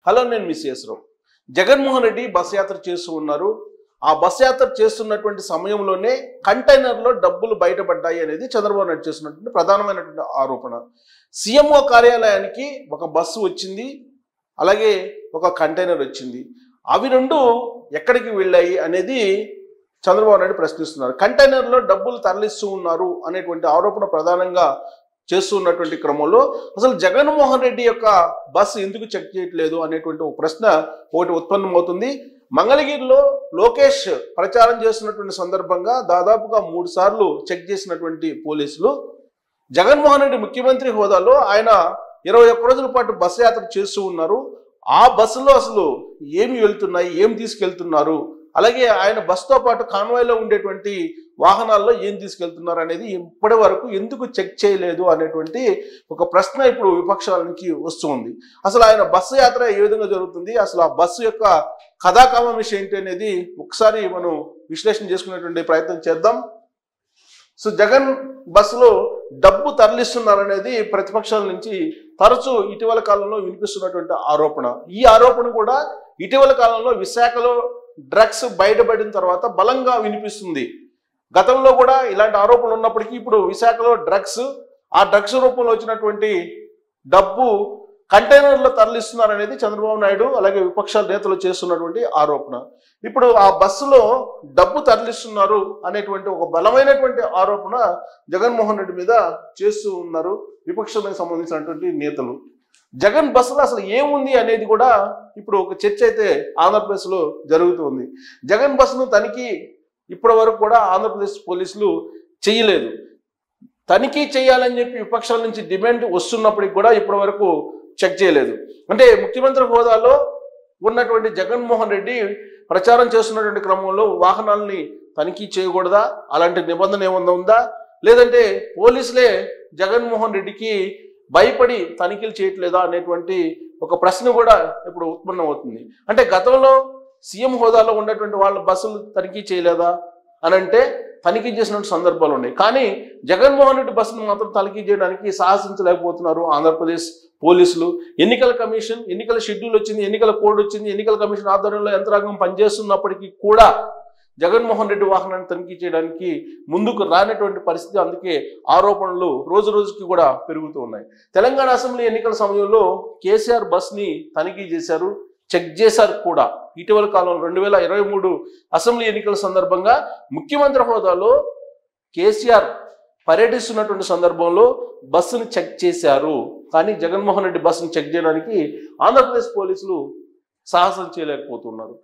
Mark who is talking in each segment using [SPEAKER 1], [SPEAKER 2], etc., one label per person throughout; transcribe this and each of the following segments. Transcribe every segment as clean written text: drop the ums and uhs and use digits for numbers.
[SPEAKER 1] Hello, నేను miss చేసరావు. Jaganmohan Reddy bus యాత్ర చేస్తూ ఉన్నారు. ఆ బస్ యాత్ర చేస్తున్నటువంటి సమయంలోనే కంటైనర్లో డబ్బులు బయటపడ్డాయి అనేది చంద్రబాబు నాయుడు చేస్తున్నటువంటి ప్రధానమైనటువంటి ఆరోపణ. సీఎంఓ కార్యాలయానికి ఒక బస్సు వచ్చింది, అలాగే ఒక కంటైనర్ వచ్చింది. అవి రెండు ఎక్కడికి వెళ్ళాయి అనేది చంద్రబాబు నాయుడు ప్రశ్నిస్తున్నారు. కంటైనర్లో డబ్బులు తరలిస్తూ ఉన్నారు అనేటువంటి ఆరోపణ ప్రధానంగా చేస్తున్నటువంటి క్రమంలో అసలు జగన్మోహన్ రెడ్డి యొక్క బస్సు ఎందుకు చెక్ చేయట్లేదు అనేటువంటి ఒక ప్రశ్న ఒకటి ఉత్పన్నమవుతుంది. మంగళగిరిలో లోకేష్ ప్రచారం చేస్తున్నటువంటి సందర్భంగా దాదాపుగా 3 సార్లు చెక్ చేసినటువంటి పోలీసులు జగన్మోహన్ రెడ్డి ముఖ్యమంత్రి హోదాలో ఆయన 21 రోజుల పాటు బస్సు యాత్ర చేస్తూ ఉన్నారు. ఆ బస్సులో అసలు ఏమి వెళ్తున్నాయి, ఏం తీసుకెళ్తున్నారు, అలాగే ఆయన బస్సుతో పాటు కాన్వాయ్లో ఉండేటువంటి వాహనాల్లో ఏం తీసుకెళ్తున్నారు అనేది ఇప్పటి వరకు ఎందుకు చెక్ చేయలేదు అనేటువంటి ఒక ప్రశ్న ఇప్పుడు విపక్షాల నుంచి వస్తుంది. అసలు ఆయన బస్సు యాత్ర ఏ విధంగా జరుగుతుంది, అసలు ఆ బస్సు యొక్క కథాకాలం విషయం ఏంటి అనేది ఒకసారి మనం విశ్లేషణ చేసుకునేటువంటి ప్రయత్నం చేద్దాం. సో జగన్ బస్సులో డబ్బు తరలిస్తున్నారనేది ప్రతిపక్షాల నుంచి తరచూ ఇటీవల కాలంలో వినిపిస్తున్నటువంటి ఆరోపణ. ఈ ఆరోపణ కూడా ఇటీవల కాలంలో విశాఖలో డ్రగ్స్ బయటపడిన తర్వాత బలంగా వినిపిస్తుంది. గతంలో కూడా ఇలాంటి ఆరోపణలు ఉన్నప్పటికీ ఇప్పుడు విశాఖలో ఆ డ్రగ్స్ రూపంలో వచ్చినటువంటి డబ్బు కంటైనర్లో తరలిస్తున్నారనేది చంద్రబాబు నాయుడు అలాగే విపక్షాల నేతలు చేస్తున్నటువంటి ఆరోపణ. ఇప్పుడు ఆ బస్సులో డబ్బు తరలిస్తున్నారు అనేటువంటి ఒక బలమైనటువంటి ఆరోపణ జగన్మోహన్ రెడ్డి మీద చేస్తూ ఉన్నారు విపక్షాలకు సంబంధించినటువంటి నేతలు. జగన్ బస్సులో అసలు ఏముంది అనేది కూడా ఇప్పుడు ఒక చర్చ అయితే ఆంధ్రప్రదేశ్లో జరుగుతుంది. జగన్ బస్సును తనిఖీ ఇప్పటి వరకు కూడా ఆంధ్రప్రదేశ్ పోలీసులు చేయలేదు. తనిఖీ చేయాలని చెప్పి విపక్షాల నుంచి డిమాండ్ వస్తున్నప్పటికి కూడా ఇప్పటి వరకు చెక్ చేయలేదు. అంటే ముఖ్యమంత్రి హోదాలో ఉన్నటువంటి జగన్మోహన్ రెడ్డి ప్రచారం చేస్తున్నటువంటి క్రమంలో వాహనాలని తనిఖీ చేయకూడదా, అలాంటి నిబంధన ఏమన్నా ఉందా, లేదంటే పోలీసులే జగన్మోహన్ రెడ్డికి భయపడి తనిఖీలు చేయట్లేదా అనేటువంటి ఒక ప్రశ్న కూడా ఇప్పుడు ఉత్పన్నమవుతుంది. అంటే గతంలో సీఎం హోదాలో ఉన్నటువంటి వాళ్ళ బస్సులు తనిఖీ చేయలేదా అని అంటే తనిఖీ చేసినటువంటి సందర్భాలు ఉన్నాయి. కానీ జగన్మోహన్ రెడ్డి బస్సును మాత్రం తనిఖీ చేయడానికి సాహసించలేకపోతున్నారు ఆంధ్రప్రదేశ్ పోలీసులు. ఎన్నికల కమిషన్, ఎన్నికల షెడ్యూల్ వచ్చింది, ఎన్నికల కోడ్ వచ్చింది, ఎన్నికల కమిషన్ ఆధ్వర్యంలో యంత్రాంగం పనిచేస్తున్నప్పటికీ కూడా జగన్మోహన్ రెడ్డి వాహనాన్ని తనిఖీ చేయడానికి ముందుకు రానటువంటి పరిస్థితి. అందుకే ఆరోపణలు రోజు రోజుకి కూడా పెరుగుతూ ఉన్నాయి. తెలంగాణ అసెంబ్లీ ఎన్నికల సమయంలో కేసీఆర్ బస్ని తనిఖీ చేశారు, చెక్ చేశారు కూడా. ఇటీవల కాలంలో 2023 అసెంబ్లీ ఎన్నికల సందర్భంగా ముఖ్యమంత్రి హోదాలో కేసీఆర్ పర్యటిస్తున్నటువంటి సందర్భంలో బస్సును చెక్ చేశారు. కానీ జగన్మోహన్ రెడ్డి బస్సును చెక్ చేయడానికి ఆంధ్రప్రదేశ్ పోలీసులు సాహసం చేయలేకపోతున్నారు.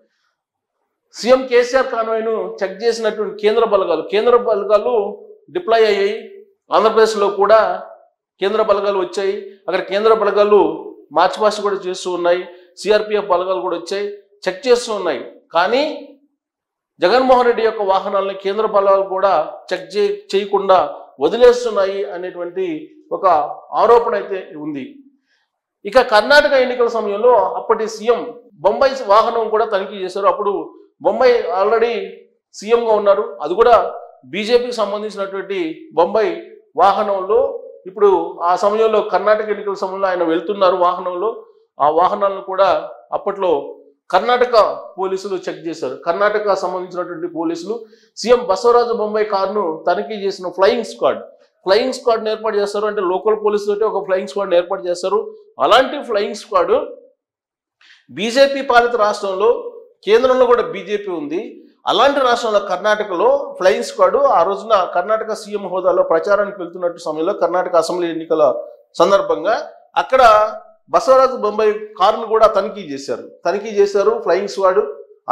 [SPEAKER 1] సీఎం కేసీఆర్ కాన్వాయ్ను చెక్ చేసినటువంటి కేంద్ర బలగాలు డిప్లాయ్ అయ్యాయి. ఆంధ్రప్రదేశ్లో కూడా కేంద్ర బలగాలు వచ్చాయి. అక్కడ కేంద్ర బలగాలు మార్చి పాస్ట్ కూడా చేస్తూ ఉన్నాయి. సిఆర్పిఎఫ్ బలగాలు కూడా వచ్చాయి, చెక్ చేస్తూ ఉన్నాయి. కానీ జగన్మోహన్ రెడ్డి యొక్క వాహనాలను కేంద్ర బలగాలు కూడా చెక్ చేయకుండా వదిలేస్తున్నాయి అనేటువంటి ఒక ఆరోపణ అయితే ఉంది. ఇక కర్ణాటక ఎన్నికల సమయంలో అప్పటి సీఎం బొంబాయి వాహనం కూడా తనిఖీ చేశారు. అప్పుడు బొంబాయి ఆల్రెడీ సీఎంగా ఉన్నారు. అది కూడా బీజేపీకి సంబంధించినటువంటి బొంబాయి వాహనంలో ఇప్పుడు ఆ సమయంలో కర్ణాటక ఎన్నికల సమయంలో ఆయన వెళ్తున్నారు వాహనంలో. ఆ వాహనాలను కూడా అప్పట్లో కర్ణాటక పోలీసులు చెక్ చేశారు. కర్ణాటక సంబంధించినటువంటి పోలీసులు సీఎం బసవరాజు బొంబాయి కారును తనిఖీ చేసిన ఫ్లయింగ్ స్క్వాడ్ని ఏర్పాటు చేస్తారు. అంటే లోకల్ పోలీసులతో ఒక ఫ్లయింగ్ స్క్వాడ్ని ఏర్పాటు చేస్తారు. అలాంటి ఫ్లయింగ్ స్క్వాడ్ బీజేపీ పాలిత రాష్ట్రంలో, కేంద్రంలో కూడా బీజేపీ ఉంది. అలాంటి రాష్ట్రంలో కర్ణాటకలో ఫ్లయింగ్ స్క్వాడ్ ఆ రోజున కర్ణాటక సీఎం హోదాలో ప్రచారానికి వెళ్తున్నట్టు సమయంలో కర్ణాటక అసెంబ్లీ ఎన్నికల సందర్భంగా అక్కడ బసవరాజు బొంబాయి కారును కూడా తనిఖీ చేశారు ఫ్లయింగ్ స్క్వాడ్.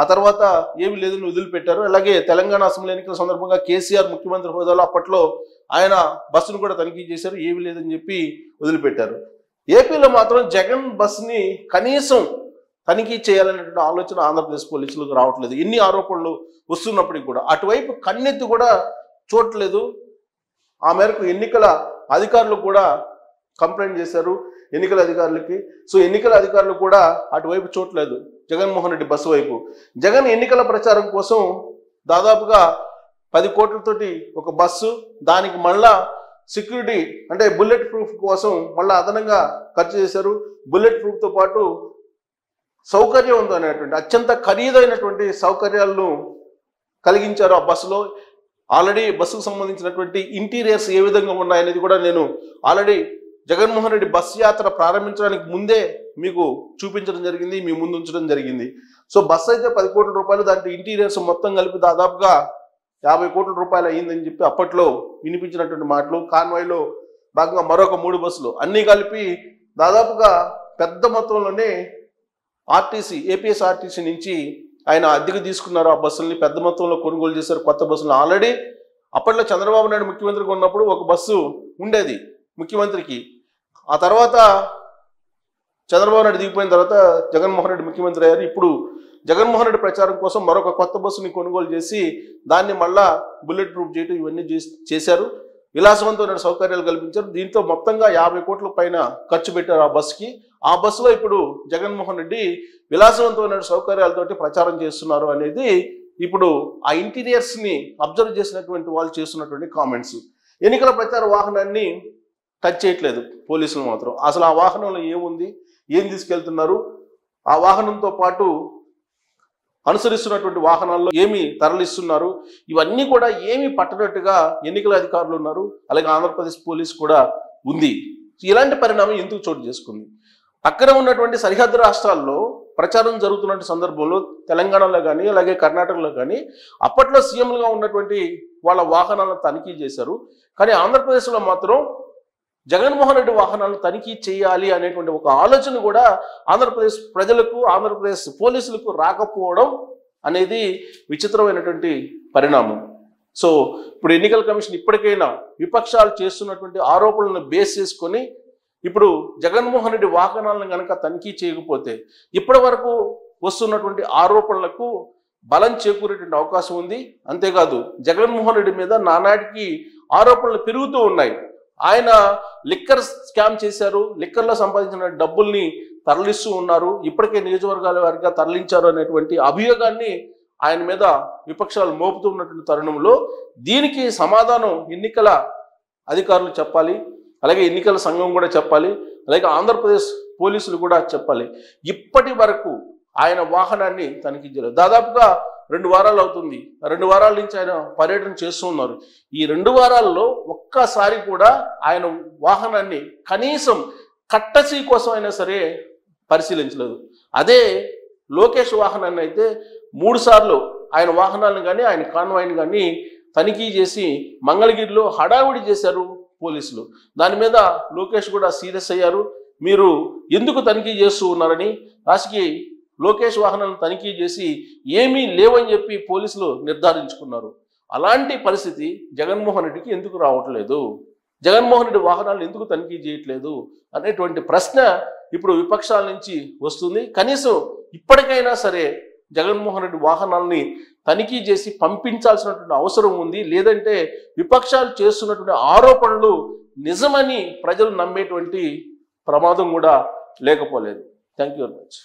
[SPEAKER 1] ఆ తర్వాత ఏమి లేదని వదిలిపెట్టారు. అలాగే తెలంగాణ అసెంబ్లీ ఎన్నికల సందర్భంగా కేసీఆర్ ముఖ్యమంత్రి హోదాలో అప్పట్లో ఆయన బస్సును కూడా తనిఖీ చేశారు, ఏమి లేదని చెప్పి వదిలిపెట్టారు. ఏపీలో మాత్రం జగన్ బస్సుని కనీసం తనిఖీ చేయాలనేటువంటి ఆలోచన ఆంధ్రప్రదేశ్ పోలీసులకు రావట్లేదు. ఎన్ని ఆరోపణలు వస్తున్నప్పటికీ కూడా అటువైపు కన్నెత్తి కూడా చూడట్లేదు. ఆ మేరకు ఎన్నికల అధికారులు కూడా కంప్లైంట్ చేశారు ఎన్నికల అధికారులకి. సో ఎన్నికల అధికారులు కూడా అటువైపు చూడలేదు జగన్మోహన్ రెడ్డి బస్సు వైపు. జగన్ ఎన్నికల ప్రచారం కోసం దాదాపుగా 10 కోట్లతోటి ఒక బస్సు, దానికి మళ్ళా సెక్యూరిటీ అంటే బుల్లెట్ ప్రూఫ్ కోసం మళ్ళీ అదనంగా ఖర్చు చేశారు. బుల్లెట్ ప్రూఫ్తో పాటు సౌకర్యవంతమైనటువంటి అత్యంత ఖరీదైనటువంటి సౌకర్యాలను కలిగించారు ఆ బస్సులో. ఆల్రెడీ బస్సుకు సంబంధించినటువంటి ఇంటీరియర్స్ ఏ విధంగా ఉన్నాయనేది కూడా నేను ఆల్రెడీ జగన్మోహన్ రెడ్డి బస్ యాత్ర ప్రారంభించడానికి ముందే మీకు చూపించడం జరిగింది, మీ ముందు ఉంచడం జరిగింది. సో బస్సు అయితే 10 కోట్ల రూపాయలు, దాంట్లో ఇంటీరియర్స్ మొత్తం కలిపి దాదాపుగా 50 కోట్ల రూపాయలు అయ్యిందని చెప్పి అప్పట్లో వినిపించినటువంటి మాటలు. కాన్వాయ్లో భాగంగా మరొక 3 బస్సులు అన్నీ కలిపి దాదాపుగా పెద్ద మొత్తంలోనే ఏపీఎస్ఆర్టీసీ నుంచి ఆయన అద్దెకు తీసుకున్నారు. ఆ బస్సుల్ని పెద్ద మొత్తంలో కొనుగోలు చేశారు, కొత్త బస్సులు. ఆల్రెడీ అప్పట్లో చంద్రబాబు నాయుడు ముఖ్యమంత్రిగా ఉన్నప్పుడు ఒక బస్సు ఉండేది ముఖ్యమంత్రికి. ఆ తర్వాత చంద్రబాబు నాయుడు దిగిపోయిన తర్వాత జగన్మోహన్ రెడ్డి ముఖ్యమంత్రి అయ్యారు. ఇప్పుడు జగన్మోహన్ రెడ్డి ప్రచారం కోసం మరొక కొత్త బస్సుని కొనుగోలు చేసి దాన్ని మళ్ళా బుల్లెట్ ప్రూఫ్ చేయటం ఇవన్నీ చేశారు. విలాసవంతమైన సౌకర్యాలు కల్పించారు. దీంతో మొత్తంగా 50 కోట్ల పైన ఖర్చు పెట్టారు ఆ బస్సుకి. ఆ బస్సులో ఇప్పుడు జగన్మోహన్ రెడ్డి విలాసవంతమైన సౌకర్యాలతోటి ప్రచారం చేస్తున్నారు అనేది ఇప్పుడు ఆ ఇంటీరియర్స్ని అబ్జర్వ్ చేసినటువంటి వాళ్ళు చేస్తున్నటువంటి కామెంట్స్. ఎన్నికల ప్రచార వాహనాన్ని టచ్ చేయట్లేదు పోలీసులు మాత్రం. అసలు ఆ వాహనంలో ఏముంది, ఏం తీసుకెళ్తున్నారు, ఆ వాహనంతో పాటు అనుసరిస్తున్నటువంటి వాహనాల్లో ఏమి తరలిస్తున్నారు, ఇవన్నీ కూడా ఏమి పట్టనట్టుగా ఎన్నికల అధికారులు ఉన్నారు. అలాగే ఆంధ్రప్రదేశ్ పోలీసు కూడా ఉంది. ఇలాంటి పరిణామం ఎందుకు చోటు చేసుకుంది? పక్కన ఉన్నటువంటి సరిహద్దు రాష్ట్రాల్లో ప్రచారం జరుగుతున్న సందర్భంలో తెలంగాణలో కానీ అలాగే కర్ణాటకలో కానీ అప్పట్లో సీఎంలుగా ఉన్నటువంటి వాళ్ళ వాహనాలను తనిఖీ చేశారు. కానీ ఆంధ్రప్రదేశ్లో మాత్రం జగన్మోహన్ రెడ్డి వాహనాలను తనిఖీ చేయాలి అనేటువంటి ఒక ఆలోచన కూడా ఆంధ్రప్రదేశ్ ప్రజలకు, ఆంధ్రప్రదేశ్ పోలీసులకు రాకపోవడం అనేది విచిత్రమైనటువంటి పరిణామం. సో ఇప్పుడు ఎన్నికల కమిషన్ ఇప్పటికైనా విపక్షాలు చేస్తున్నటువంటి ఆరోపణలను బేస్ చేసుకొని ఇప్పుడు జగన్మోహన్ రెడ్డి వాహనాలను కనుక తనిఖీ చేయకపోతే ఇప్పటి వరకు వస్తున్నటువంటి ఆరోపణలకు బలం చేకూరేటువంటి అవకాశం ఉంది. అంతేకాదు జగన్మోహన్ రెడ్డి మీద నానాటికి ఆరోపణలు పెరుగుతూ ఉన్నాయి. ఆయన లిక్కర్ స్కామ్ చేశారు, లిక్కర్లో సంపాదించిన డబ్బుల్ని తరలిస్తూ ఉన్నారు, ఇప్పటికే నియోజకవర్గాల వారిగా తరలించారు అనేటువంటి అభియోగాన్ని ఆయన మీద విపక్షాలు మోపుతూ ఉన్నటువంటి తరుణంలో దీనికి సమాధానం ఎన్నికల అధికారులు చెప్పాలి, అలాగే ఎన్నికల సంఘం కూడా చెప్పాలి, అలాగే ఆంధ్రప్రదేశ్ పోలీసులు కూడా చెప్పాలి. ఇప్పటి వరకు ఆయన వాహనాన్ని తనిఖీ చేయలేదు. దాదాపుగా 2 వారాలు అవుతుంది. 2 వారాల నుంచి ఆయన పర్యటన చేస్తూ ఉన్నారు. ఈ 2 వారాల్లో ఒక్కసారి కూడా ఆయన వాహనాన్ని కనీసం కట్టసీ కోసం అయినా సరే పరిశీలించలేదు. అదే లోకేష్ వాహనాన్ని అయితే 3 సార్లు ఆయన వాహనాలను కానీ ఆయన కాన్వాయ్ని కానీ తనిఖీ చేసి మంగళగిరిలో హడావిడి చేశారు పోలీసులు. దాని మీద లోకేష్ కూడా సీరియస్ అయ్యారు. మీరు ఎందుకు తనిఖీ చేస్తూ ఉన్నారని, రాసికి లోకేష్ వాహనాలను తనిఖీ చేసి ఏమీ లేవని చెప్పి పోలీసులు నిర్ధారించుకున్నారు. అలాంటి పరిస్థితి జగన్మోహన్ రెడ్డికి ఎందుకు రావట్లేదు, జగన్మోహన్ రెడ్డి వాహనాలను ఎందుకు తనిఖీ చేయట్లేదు అనేటువంటి ప్రశ్న ఇప్పుడు విపక్షాల నుంచి వస్తుంది. కనీసం ఇప్పటికైనా సరే జగన్మోహన్ రెడ్డి వాహనాలని తనిఖీ చేసి పంపించాల్సినటువంటి అవసరం ఉంది. లేదంటే విపక్షాలు చేస్తున్నటువంటి ఆరోపణలు నిజమని ప్రజలు నమ్మేటువంటి ప్రమాదం కూడా లేకపోలేదు. Thank you very much.